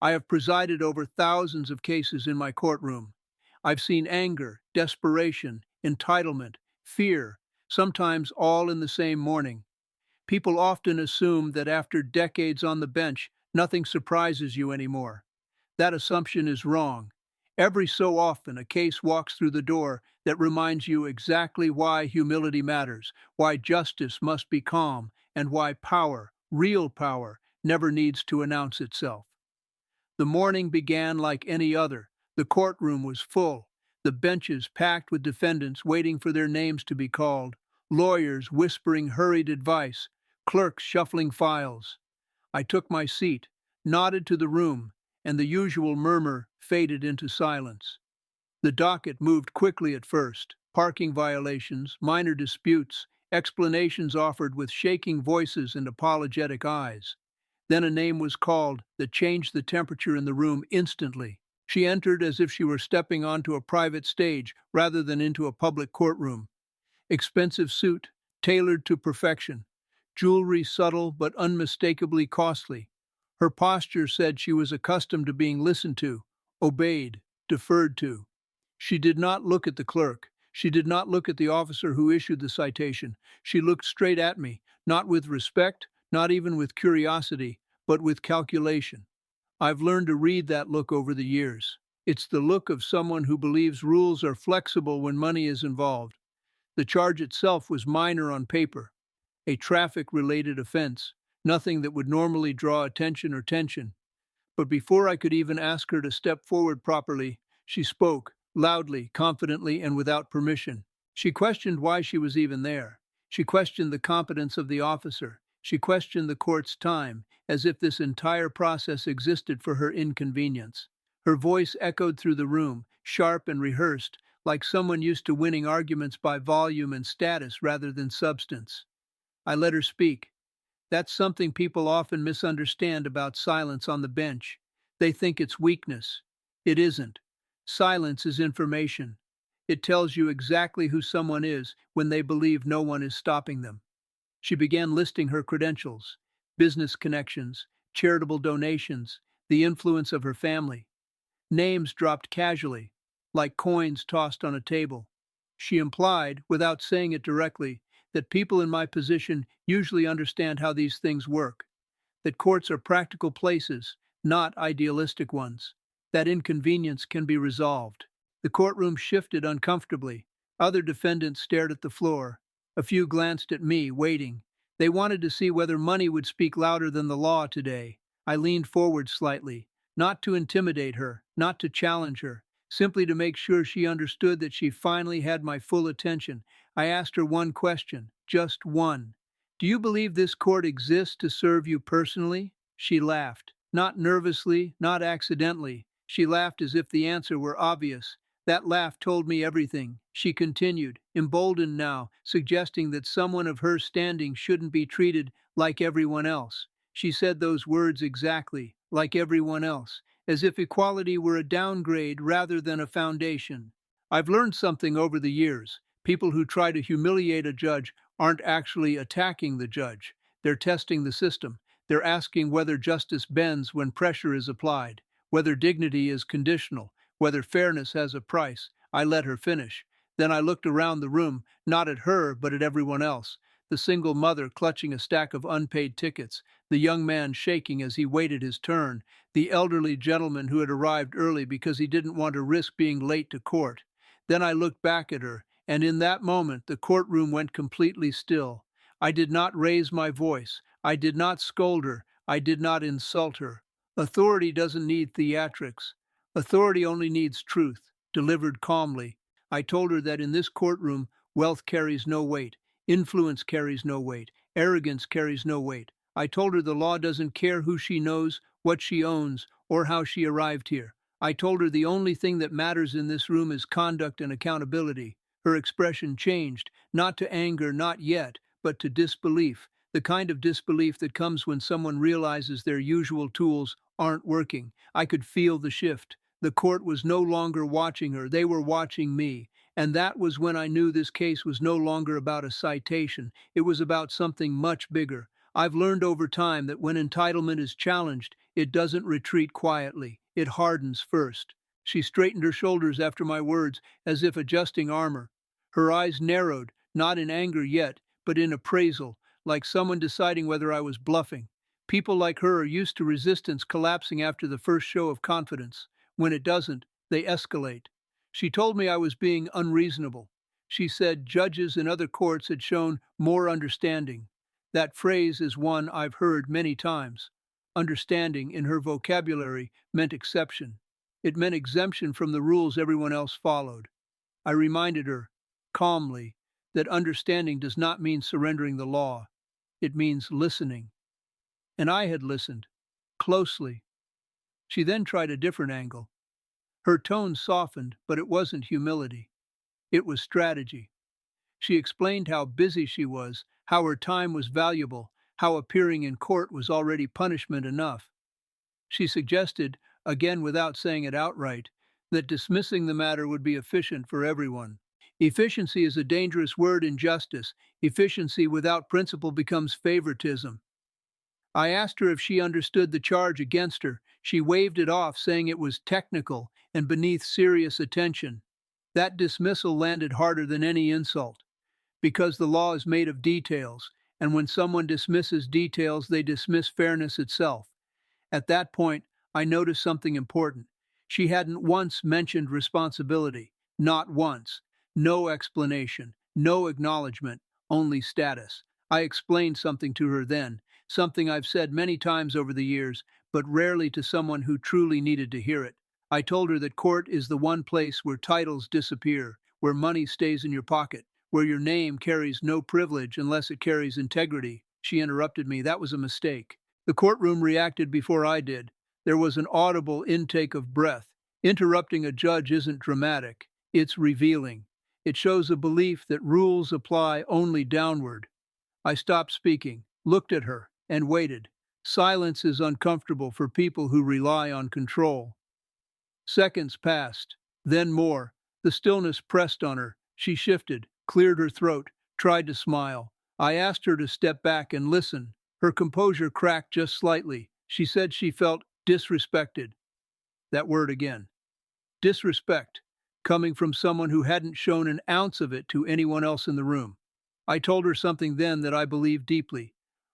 I have presided over thousands of cases in my courtroom. I've seen anger, desperation, entitlement, fear, sometimes all in the same morning. People often assume that after decades on the bench, nothing surprises you anymore. That assumption is wrong. Every so often, a case walks through the door that reminds you exactly why humility matters, why justice must be calm, and why power, real power, never needs to announce itself. The morning began like any other. The courtroom was full, the benches packed with defendants waiting for their names to be called, lawyers whispering hurried advice, clerks shuffling files. I took my seat, nodded to the room, and the usual murmur faded into silence. The docket moved quickly at first. Parking violations, minor disputes, explanations offered with shaking voices and apologetic eyes. Then a name was called that changed the temperature in the room instantly. She entered as if she were stepping onto a private stage rather than into a public courtroom. Expensive suit, tailored to perfection. Jewelry subtle but unmistakably costly. Her posture said she was accustomed to being listened to, obeyed, deferred to. She did not look at the clerk. She did not look at the officer who issued the citation. She looked straight at me, not with respect, not even with curiosity, but with calculation. I've learned to read that look over the years. It's the look of someone who believes rules are flexible when money is involved. The charge itself was minor on paper, a traffic-related offense, nothing that would normally draw attention or tension. But before I could even ask her to step forward properly, she spoke, loudly, confidently, and without permission. She questioned why she was even there. She questioned the competence of the officer. She questioned the court's time, as if this entire process existed for her inconvenience. Her voice echoed through the room, sharp and rehearsed, like someone used to winning arguments by volume and status rather than substance. I let her speak. That's something people often misunderstand about silence on the bench. They think it's weakness. It isn't. Silence is information. It tells you exactly who someone is when they believe no one is stopping them. She began listing her credentials, business connections, charitable donations, the influence of her family. Names dropped casually, like coins tossed on a table. She implied, without saying it directly, that people in my position usually understand how these things work, that courts are practical places, not idealistic ones, that inconvenience can be resolved. The courtroom shifted uncomfortably. Other defendants stared at the floor. A few glanced at me, waiting. They wanted to see whether money would speak louder than the law today. I leaned forward slightly, not to intimidate her, not to challenge her, simply to make sure she understood that she finally had my full attention. I asked her one question, just one. Do you believe this court exists to serve you personally? She laughed. Not nervously, not accidentally. She laughed as if the answer were obvious. That laugh told me everything. She continued, emboldened now, suggesting that someone of her standing shouldn't be treated like everyone else. She said those words exactly, like everyone else, as if equality were a downgrade rather than a foundation. I've learned something over the years. People who try to humiliate a judge aren't actually attacking the judge. They're testing the system. They're asking whether justice bends when pressure is applied, whether dignity is conditional, whether fairness has a price. I let her finish. Then I looked around the room, not at her, but at everyone else. The single mother clutching a stack of unpaid tickets, the young man shaking as he waited his turn, the elderly gentleman who had arrived early because he didn't want to risk being late to court. Then I looked back at her, and in that moment the courtroom went completely still. I did not raise my voice. I did not scold her. I did not insult her. Authority doesn't need theatrics. Authority only needs truth, delivered calmly. I told her that in this courtroom, wealth carries no weight, influence carries no weight, arrogance carries no weight. I told her the law doesn't care who she knows, what she owns, or how she arrived here. I told her the only thing that matters in this room is conduct and accountability. Her expression changed, not to anger, not yet, but to disbelief, the kind of disbelief that comes when someone realizes their usual tools aren't working. I could feel the shift. The court was no longer watching her, they were watching me. And that was when I knew this case was no longer about a citation, it was about something much bigger. I've learned over time that when entitlement is challenged, It doesn't retreat quietly. It hardens first. She straightened her shoulders after my words, as if adjusting armor. Her eyes narrowed, not in anger yet, but in appraisal, like someone deciding whether I was bluffing. People like her are used to resistance collapsing after the first show of confidence. When it doesn't, they escalate. She told me I was being unreasonable. She said judges in other courts had shown more understanding. That phrase is one I've heard many times. Understanding, in her vocabulary, meant exception. It meant exemption from the rules everyone else followed. I reminded her, calmly, that understanding does not mean surrendering the law. It means listening. And I had listened. Closely. She then tried a different angle. Her tone softened, but it wasn't humility. It was strategy. She explained how busy she was, how her time was valuable, how appearing in court was already punishment enough. She suggested, again without saying it outright, that dismissing the matter would be efficient for everyone. Efficiency is a dangerous word in justice. Efficiency without principle becomes favoritism. I asked her if she understood the charge against her. She waved it off, saying it was technical and beneath serious attention. That dismissal landed harder than any insult, because the law is made of details, and when someone dismisses details, they dismiss fairness itself. At that point, I noticed something important. She hadn't once mentioned responsibility. Not once. No explanation. No acknowledgement. Only status. I explained something to her then, something I've said many times over the years, but rarely to someone who truly needed to hear it. I told her that court is the one place where titles disappear, where money stays in your pocket, where your name carries no privilege unless it carries integrity. She interrupted me. That was a mistake. The courtroom reacted before I did. There was an audible intake of breath. Interrupting a judge isn't dramatic. It's revealing. It shows a belief that rules apply only downward. I stopped speaking, looked at her, and waited. Silence is uncomfortable for people who rely on control. Seconds passed, then more. The stillness pressed on her. She shifted, cleared her throat, tried to smile. I asked her to step back and listen. Her composure cracked just slightly. She said she felt disrespected. That word again. Disrespect, coming from someone who hadn't shown an ounce of it to anyone else in the room. I told her something then that I believe deeply.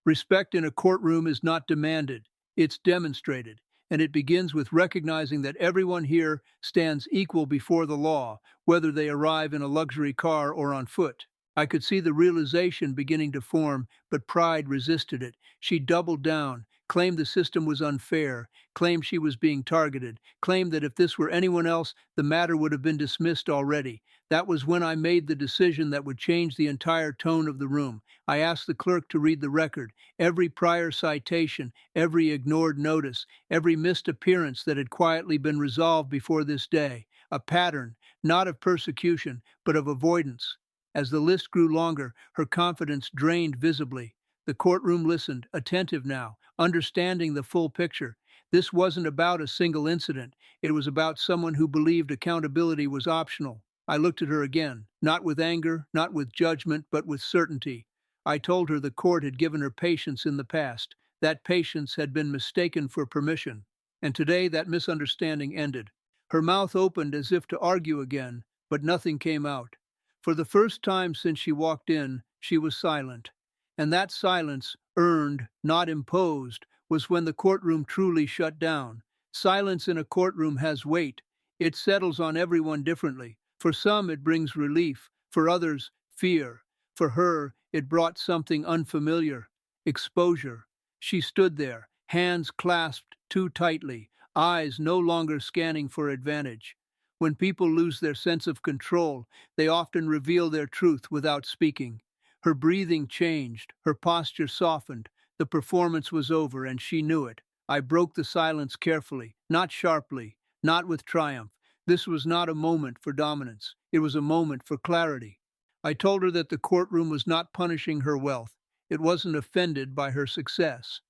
Respect in a courtroom is not demanded, it's demonstrated, and it begins with recognizing that everyone here stands equal before the law, whether they arrive in a luxury car or on foot. I could see the realization beginning to form, but pride resisted it. She doubled down, claimed the system was unfair, claimed she was being targeted, claimed that if this were anyone else, the matter would have been dismissed already. That was when I made the decision that would change the entire tone of the room. I asked the clerk to read the record, every prior citation, every ignored notice, every missed appearance that had quietly been resolved before this day. A pattern, not of persecution, but of avoidance. As the list grew longer, her confidence drained visibly. The courtroom listened, attentive now, understanding the full picture. This wasn't about a single incident. It was about someone who believed accountability was optional. I looked at her again, not with anger, not with judgment, but with certainty. I told her the court had given her patience in the past. That patience had been mistaken for permission. And today that misunderstanding ended. Her mouth opened as if to argue again, but nothing came out. For the first time since she walked in, she was silent. And that silence, earned, not imposed, was when the courtroom truly shut down. Silence in a courtroom has weight. It settles on everyone differently. For some, it brings relief. For others, fear. For her, it brought something unfamiliar. Exposure. She stood there, hands clasped too tightly, eyes no longer scanning for advantage. When people lose their sense of control, they often reveal their truth without speaking. Her breathing changed, her posture softened. The performance was over, and she knew it. I broke the silence carefully, not sharply, not with triumph. This was not a moment for dominance. It was a moment for clarity. I told her that the courtroom was not punishing her wealth. It wasn't offended by her success.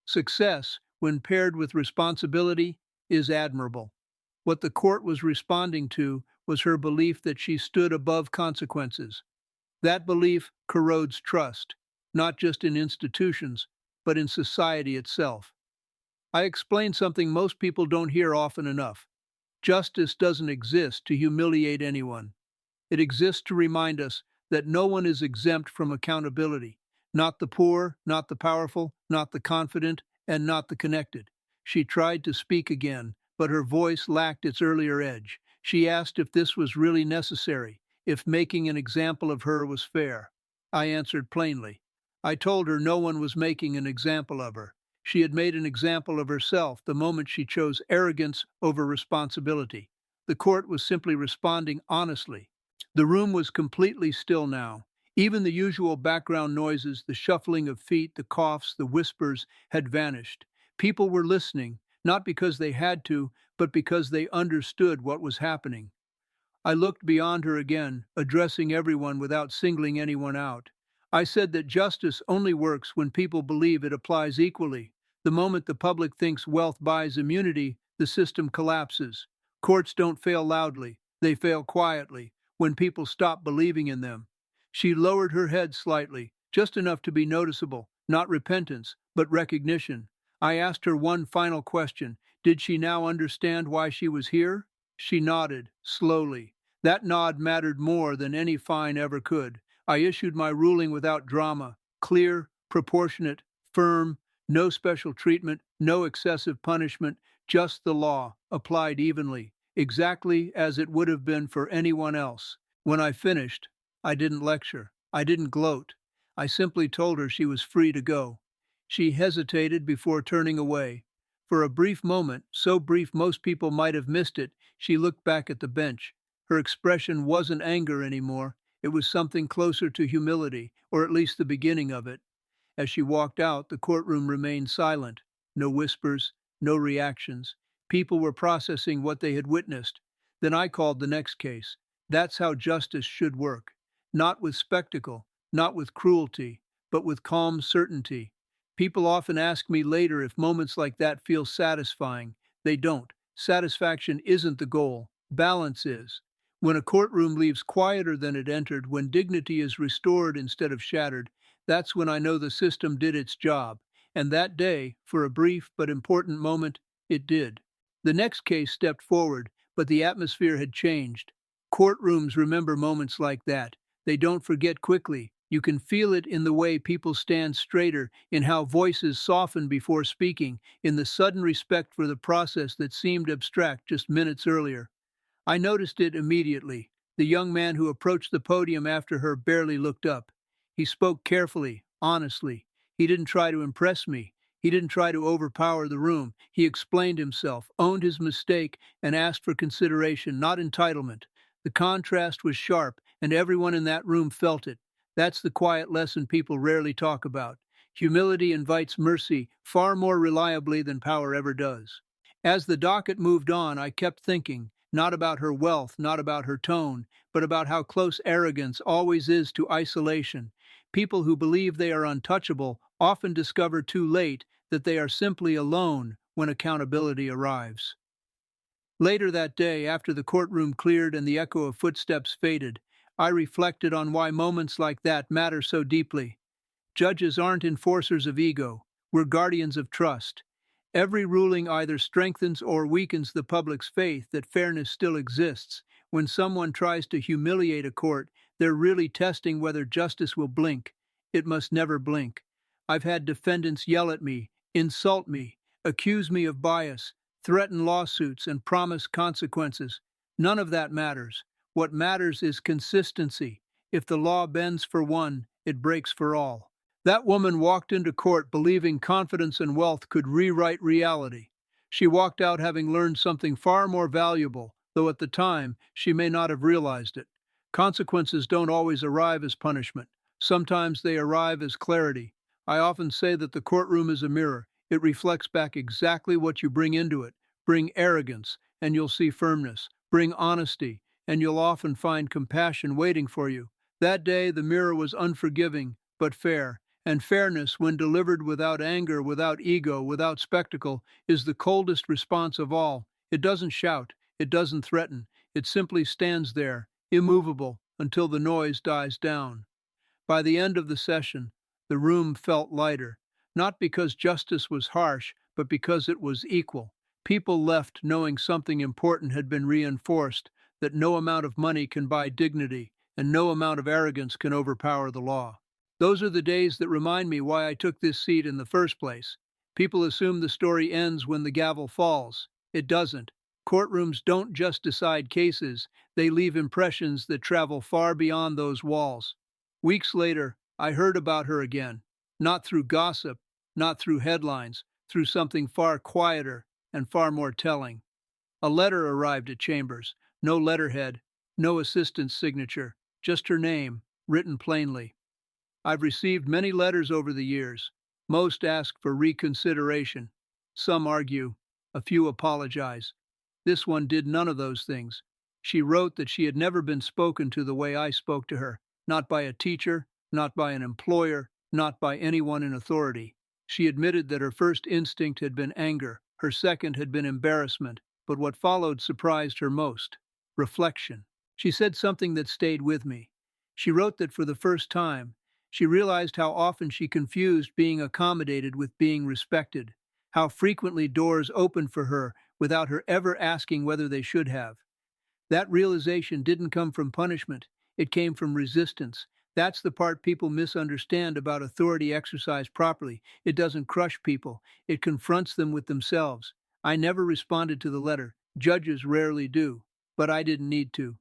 Success, when paired with responsibility, is admirable. What the court was responding to was her belief that she stood above consequences. That belief corrodes trust, not just in institutions, but in society itself. I explained something most people don't hear often enough. Justice doesn't exist to humiliate anyone. It exists to remind us that no one is exempt from accountability. Not the poor, not the powerful, not the confident, and not the connected. She tried to speak again, but her voice lacked its earlier edge. She asked if this was really necessary, if making an example of her was fair. I answered plainly. I told her no one was making an example of her. She had made an example of herself the moment she chose arrogance over responsibility. The court was simply responding honestly. The room was completely still now. Even the usual background noises, the shuffling of feet, the coughs, the whispers, had vanished. People were listening, not because they had to, but because they understood what was happening. I looked beyond her again, addressing everyone without singling anyone out. I said that justice only works when people believe it applies equally. The moment the public thinks wealth buys immunity, the system collapses. Courts don't fail loudly, they fail quietly, when people stop believing in them. She lowered her head slightly, just enough to be noticeable, not repentance, but recognition. I asked her one final question. Did she now understand why she was here? She nodded, slowly. That nod mattered more than any fine ever could. I issued my ruling without drama, clear, proportionate, firm, no special treatment, no excessive punishment, just the law, applied evenly, exactly as it would have been for anyone else. When I finished, I didn't lecture, I didn't gloat. I simply told her she was free to go. She hesitated before turning away. For a brief moment, so brief most people might have missed it, she looked back at the bench. Her expression wasn't anger anymore. It was something closer to humility, or at least the beginning of it. As she walked out, the courtroom remained silent. No whispers, no reactions. People were processing what they had witnessed. Then I called the next case. That's how justice should work. Not with spectacle, not with cruelty, but with calm certainty. People often ask me later if moments like that feel satisfying. They don't. Satisfaction isn't the goal. Balance is. When a courtroom leaves quieter than it entered, when dignity is restored instead of shattered, that's when I know the system did its job. And that day, for a brief but important moment, it did. The next case stepped forward, but the atmosphere had changed. Courtrooms remember moments like that. They don't forget quickly. You can feel it in the way people stand straighter, in how voices soften before speaking, in the sudden respect for the process that seemed abstract just minutes earlier. I noticed it immediately. The young man who approached the podium after her barely looked up. He spoke carefully, honestly. He didn't try to impress me. He didn't try to overpower the room. He explained himself, owned his mistake, and asked for consideration, not entitlement. The contrast was sharp, and everyone in that room felt it. That's the quiet lesson people rarely talk about. Humility invites mercy far more reliably than power ever does. As the docket moved on, I kept thinking, not about her wealth, not about her tone, but about how close arrogance always is to isolation. People who believe they are untouchable often discover too late that they are simply alone when accountability arrives. Later that day, after the courtroom cleared and the echo of footsteps faded, I reflected on why moments like that matter so deeply. Judges aren't enforcers of ego, we're guardians of trust. Every ruling either strengthens or weakens the public's faith that fairness still exists. When someone tries to humiliate a court, they're really testing whether justice will blink. It must never blink. I've had defendants yell at me, insult me, accuse me of bias, threaten lawsuits, and promise consequences. None of that matters. What matters is consistency. If the law bends for one, it breaks for all. That woman walked into court believing confidence and wealth could rewrite reality. She walked out having learned something far more valuable, though at the time she may not have realized it. Consequences don't always arrive as punishment. Sometimes they arrive as clarity. I often say that the courtroom is a mirror. It reflects back exactly what you bring into it. Bring arrogance, and you'll see firmness. Bring honesty, and you'll often find compassion waiting for you. That day, the mirror was unforgiving, but fair. And fairness, when delivered without anger, without ego, without spectacle, is the coldest response of all. It doesn't shout, it doesn't threaten, it simply stands there, immovable, until the noise dies down. By the end of the session, the room felt lighter, not because justice was harsh, but because it was equal. People left knowing something important had been reinforced, that no amount of money can buy dignity, and no amount of arrogance can overpower the law. Those are the days that remind me why I took this seat in the first place. People assume the story ends when the gavel falls. It doesn't. Courtrooms don't just decide cases, they leave impressions that travel far beyond those walls. Weeks later, I heard about her again, not through gossip, not through headlines, through something far quieter and far more telling. A letter arrived at Chambers. No letterhead, no assistant's signature, just her name, written plainly. I've received many letters over the years. Most ask for reconsideration. Some argue. A few apologize. This one did none of those things. She wrote that she had never been spoken to the way I spoke to her, not by a teacher, not by an employer, not by anyone in authority. She admitted that her first instinct had been anger, her second had been embarrassment, but what followed surprised her most: reflection. She said something that stayed with me. She wrote that for the first time, she realized how often she confused being accommodated with being respected, how frequently doors opened for her without her ever asking whether they should have. That realization didn't come from punishment, it came from resistance. That's the part people misunderstand about authority exercised properly. It doesn't crush people, it confronts them with themselves. I never responded to the letter. Judges rarely do, but I didn't need to.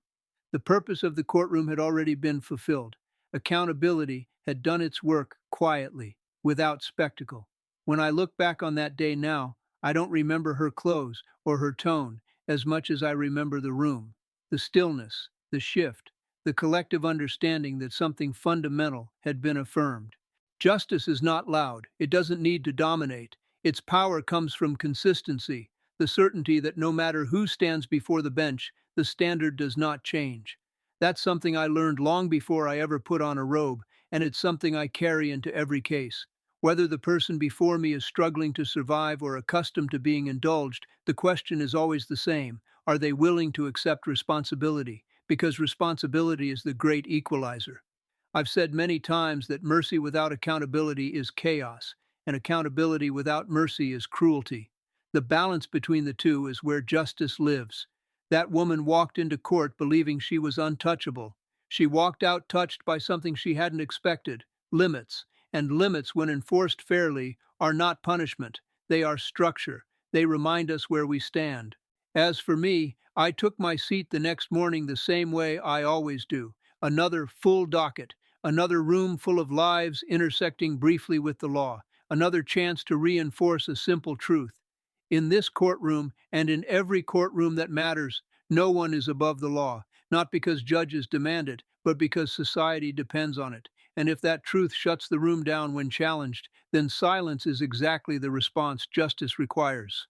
The purpose of the courtroom had already been fulfilled. Accountability had done its work quietly, without spectacle. When I look back on that day now, I don't remember her clothes or her tone as much as I remember the room, the stillness, the shift, the collective understanding that something fundamental had been affirmed. Justice is not loud, it doesn't need to dominate. Its power comes from consistency, the certainty that no matter who stands before the bench, the standard does not change. That's something I learned long before I ever put on a robe, and it's something I carry into every case. Whether the person before me is struggling to survive or accustomed to being indulged, the question is always the same: are they willing to accept responsibility? Because responsibility is the great equalizer. I've said many times that mercy without accountability is chaos, and accountability without mercy is cruelty. The balance between the two is where justice lives. That woman walked into court believing she was untouchable. She walked out touched by something she hadn't expected: limits. And limits, when enforced fairly, are not punishment. They are structure. They remind us where we stand. As for me, I took my seat the next morning the same way I always do. Another full docket, another room full of lives intersecting briefly with the law, another chance to reinforce a simple truth. In this courtroom, and in every courtroom that matters, no one is above the law, not because judges demand it, but because society depends on it. And if that truth shuts the room down when challenged, then silence is exactly the response justice requires.